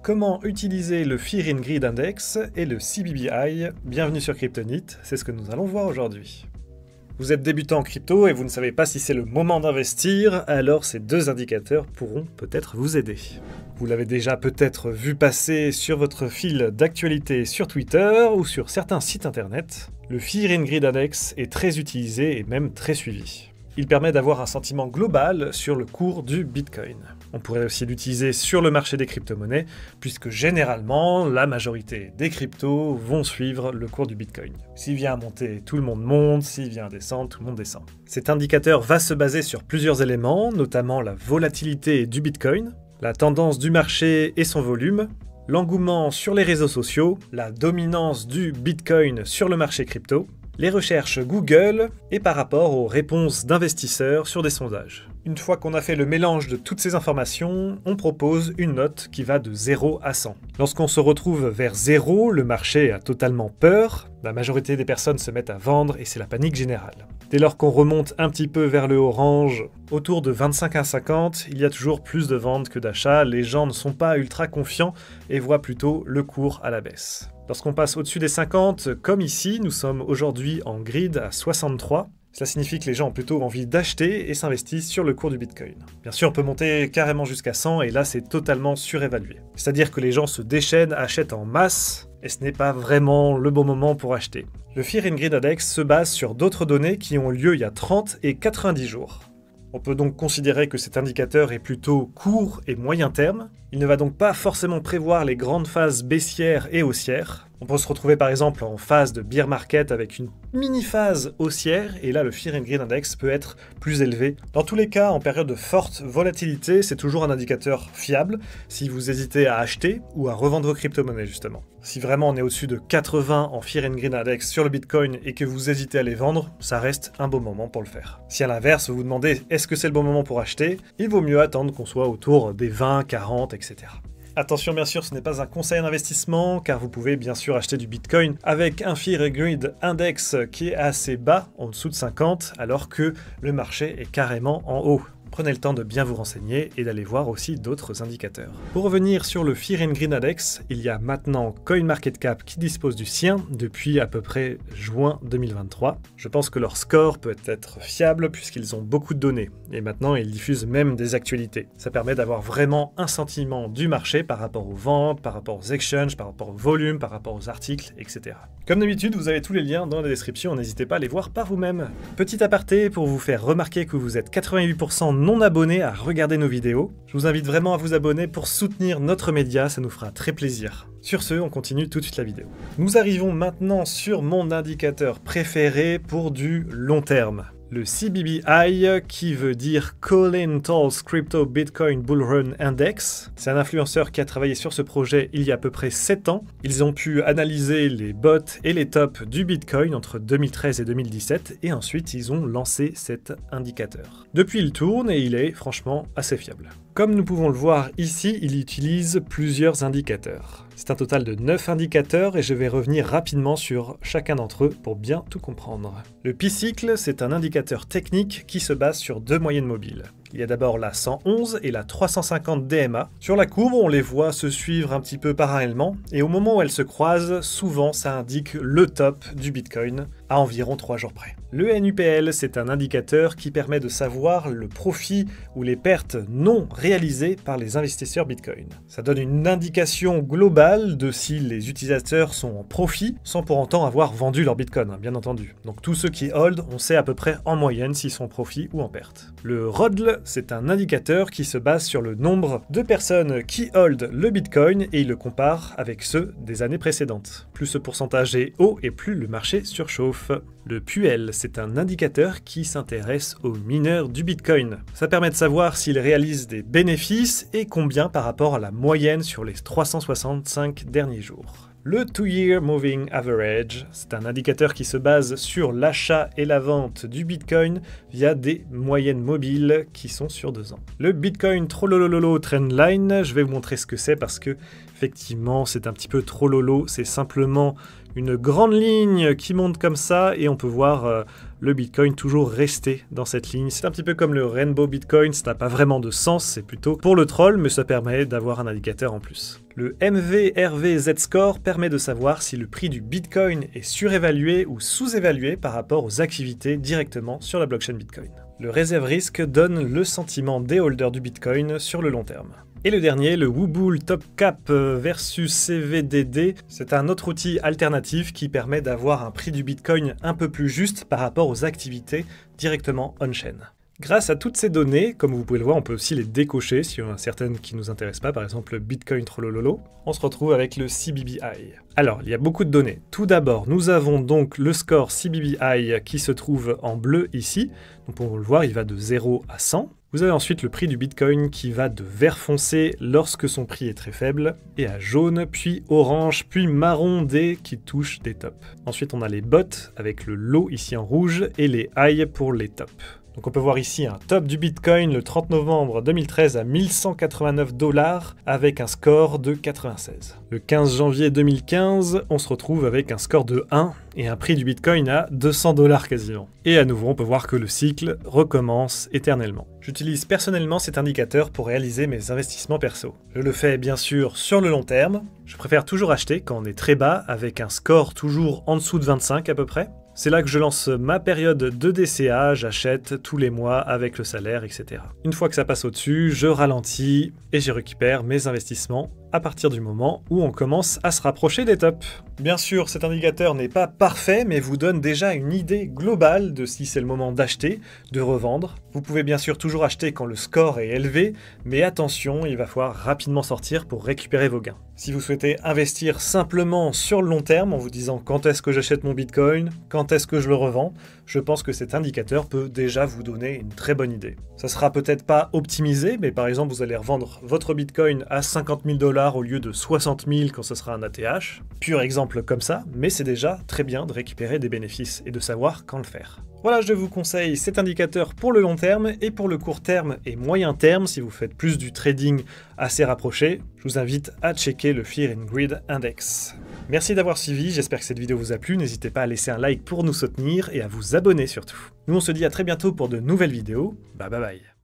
Comment utiliser le Fear in Greed Index et le CBBI? Bienvenue sur Kryptonite, c'est ce que nous allons voir aujourd'hui. Vous êtes débutant en crypto et vous ne savez pas si c'est le moment d'investir, alors ces deux indicateurs pourront peut-être vous aider. Vous l'avez déjà peut-être vu passer sur votre fil d'actualité sur Twitter ou sur certains sites internet. Le Fear in Greed Index est très utilisé et même très suivi. Il permet d'avoir un sentiment global sur le cours du Bitcoin. On pourrait aussi l'utiliser sur le marché des crypto-monnaies, puisque généralement, la majorité des cryptos vont suivre le cours du Bitcoin. S'il vient à monter, tout le monde monte, s'il vient à descendre, tout le monde descend. Cet indicateur va se baser sur plusieurs éléments, notamment la volatilité du Bitcoin, la tendance du marché et son volume, l'engouement sur les réseaux sociaux, la dominance du Bitcoin sur le marché crypto, les recherches Google et par rapport aux réponses d'investisseurs sur des sondages. Une fois qu'on a fait le mélange de toutes ces informations, on propose une note qui va de 0 à 100. Lorsqu'on se retrouve vers 0, le marché a totalement peur, la majorité des personnes se mettent à vendre et c'est la panique générale. Dès lors qu'on remonte un petit peu vers le orange, autour de 25 à 50, il y a toujours plus de ventes que d'achats, les gens ne sont pas ultra confiants et voient plutôt le cours à la baisse. Lorsqu'on passe au-dessus des 50, comme ici, nous sommes aujourd'hui en grid à 63. Cela signifie que les gens ont plutôt envie d'acheter et s'investissent sur le cours du Bitcoin. Bien sûr, on peut monter carrément jusqu'à 100 et là, c'est totalement surévalué. C'est-à-dire que les gens se déchaînent, achètent en masse et ce n'est pas vraiment le bon moment pour acheter. Le Fear in Greed Index se base sur d'autres données qui ont lieu il y a 30 et 90 jours. On peut donc considérer que cet indicateur est plutôt court et moyen terme. Il ne va donc pas forcément prévoir les grandes phases baissières et haussières. On peut se retrouver par exemple en phase de bear market avec une mini-phase haussière, et là le Fear in Greed Index peut être plus élevé. Dans tous les cas, en période de forte volatilité, c'est toujours un indicateur fiable si vous hésitez à acheter ou à revendre vos crypto-monnaies justement. Si vraiment on est au-dessus de 80 en Fear in Greed Index sur le Bitcoin et que vous hésitez à les vendre, ça reste un bon moment pour le faire. Si à l'inverse vous vous demandez est-ce que c'est le bon moment pour acheter, il vaut mieux attendre qu'on soit autour des 20, 40, etc. Attention, bien sûr, ce n'est pas un conseil d'investissement, car vous pouvez bien sûr acheter du Bitcoin avec un Fear in Greed Index qui est assez bas, en dessous de 50, alors que le marché est carrément en haut. Prenez le temps de bien vous renseigner et d'aller voir aussi d'autres indicateurs. Pour revenir sur le Fear in Greed Index, il y a maintenant CoinMarketCap qui dispose du sien depuis à peu près juin 2023. Je pense que leur score peut être fiable puisqu'ils ont beaucoup de données et maintenant ils diffusent même des actualités. Ça permet d'avoir vraiment un sentiment du marché par rapport aux ventes, par rapport aux exchanges, par rapport au volume, par rapport aux articles, etc. Comme d'habitude, vous avez tous les liens dans la description, n'hésitez pas à les voir par vous-même. Petit aparté pour vous faire remarquer que vous êtes 88% non abonnés à regarder nos vidéos. Je vous invite vraiment à vous abonner pour soutenir notre média, ça nous fera très plaisir. Sur ce, on continue tout de suite la vidéo. Nous arrivons maintenant sur mon indicateur préféré pour du long terme. Le CBBI, qui veut dire Colin Tolles Crypto Bitcoin Bull Run Index. C'est un influenceur qui a travaillé sur ce projet il y a à peu près 7 ans. Ils ont pu analyser les bots et les tops du Bitcoin entre 2013 et 2017 et ensuite ils ont lancé cet indicateur. Depuis il tourne et il est franchement assez fiable. Comme nous pouvons le voir ici, il utilise plusieurs indicateurs. C'est un total de 9 indicateurs et je vais revenir rapidement sur chacun d'entre eux pour bien tout comprendre. Le P-Cycle, c'est un indicateur technique qui se base sur deux moyennes mobiles. Il y a d'abord la 111 et la 350 DMA. Sur la courbe, on les voit se suivre un petit peu parallèlement et au moment où elles se croisent, souvent ça indique le top du Bitcoin à environ 3 jours près. Le NUPL, c'est un indicateur qui permet de savoir le profit ou les pertes non réalisées par les investisseurs Bitcoin. Ça donne une indication globale de si les utilisateurs sont en profit sans pour autant avoir vendu leur Bitcoin, bien entendu. Donc tous ceux qui hold, on sait à peu près en moyenne s'ils sont en profit ou en perte. Le RODL, c'est un indicateur qui se base sur le nombre de personnes qui hold le Bitcoin et il le compare avec ceux des années précédentes. Plus ce pourcentage est haut et plus le marché surchauffe. Le PUL, c'est un indicateur qui s'intéresse aux mineurs du Bitcoin. Ça permet de savoir s'ils réalisent des bénéfices et combien par rapport à la moyenne sur les 365 derniers jours. Le 2-Year Moving Average, c'est un indicateur qui se base sur l'achat et la vente du Bitcoin via des moyennes mobiles qui sont sur 2 ans. Le Bitcoin Trollololo Trendline, je vais vous montrer ce que c'est parce que effectivement c'est un petit peu trop lolo, c'est simplement une grande ligne qui monte comme ça et on peut voir le Bitcoin toujours rester dans cette ligne. C'est un petit peu comme le Rainbow Bitcoin, ça n'a pas vraiment de sens, c'est plutôt pour le troll, mais ça permet d'avoir un indicateur en plus. Le MVRV-Z-Score permet de savoir si le prix du Bitcoin est surévalué ou sous-évalué par rapport aux activités directement sur la blockchain Bitcoin. Le Reserve Risk donne le sentiment des holders du Bitcoin sur le long terme. Et le dernier, le Webull TopCap versus CVDD, c'est un autre outil alternatif qui permet d'avoir un prix du Bitcoin un peu plus juste par rapport aux activités directement on-chain. Grâce à toutes ces données, comme vous pouvez le voir, on peut aussi les décocher s'il y en a certaines qui ne nous intéressent pas, par exemple le Bitcoin Trollololo. On se retrouve avec le CBBI. Alors, il y a beaucoup de données. Tout d'abord, nous avons donc le score CBBI qui se trouve en bleu ici. Donc on peut le voir, il va de 0 à 100. Vous avez ensuite le prix du Bitcoin qui va de vert foncé lorsque son prix est très faible, et à jaune, puis orange, puis marron dès qu'il touche des tops. Ensuite, on a les bots avec le low ici en rouge et les high pour les tops. Donc on peut voir ici un top du Bitcoin le 30 novembre 2013 à 1189 $ avec un score de 96. Le 15 janvier 2015, on se retrouve avec un score de 1 et un prix du Bitcoin à 200 $ quasiment. Et à nouveau, on peut voir que le cycle recommence éternellement. J'utilise personnellement cet indicateur pour réaliser mes investissements perso. Je le fais bien sûr sur le long terme. Je préfère toujours acheter quand on est très bas avec un score toujours en dessous de 25 à peu près. C'est là que je lance ma période de DCA, j'achète tous les mois avec le salaire, etc. Une fois que ça passe au-dessus, je ralentis et je récupère mes investissements à partir du moment où on commence à se rapprocher des tops. Bien sûr, cet indicateur n'est pas parfait, mais vous donne déjà une idée globale de si c'est le moment d'acheter, de revendre. Vous pouvez bien sûr toujours acheter quand le score est élevé, mais attention, il va falloir rapidement sortir pour récupérer vos gains. Si vous souhaitez investir simplement sur le long terme en vous disant quand est-ce que j'achète mon Bitcoin, quand est-ce que je le revends, je pense que cet indicateur peut déjà vous donner une très bonne idée. Ça sera peut-être pas optimisé, mais par exemple vous allez revendre votre Bitcoin à 50 000 $ au lieu de 60 000 quand ce sera un ATH. Pur exemple comme ça, mais c'est déjà très bien de récupérer des bénéfices et de savoir quand le faire. Voilà, je vous conseille cet indicateur pour le long terme et pour le court terme et moyen terme, si vous faites plus du trading assez rapproché, je vous invite à checker le Fear and Greed Index. Merci d'avoir suivi, j'espère que cette vidéo vous a plu, n'hésitez pas à laisser un like pour nous soutenir et à vous abonner surtout. Nous on se dit à très bientôt pour de nouvelles vidéos, bye bye bye.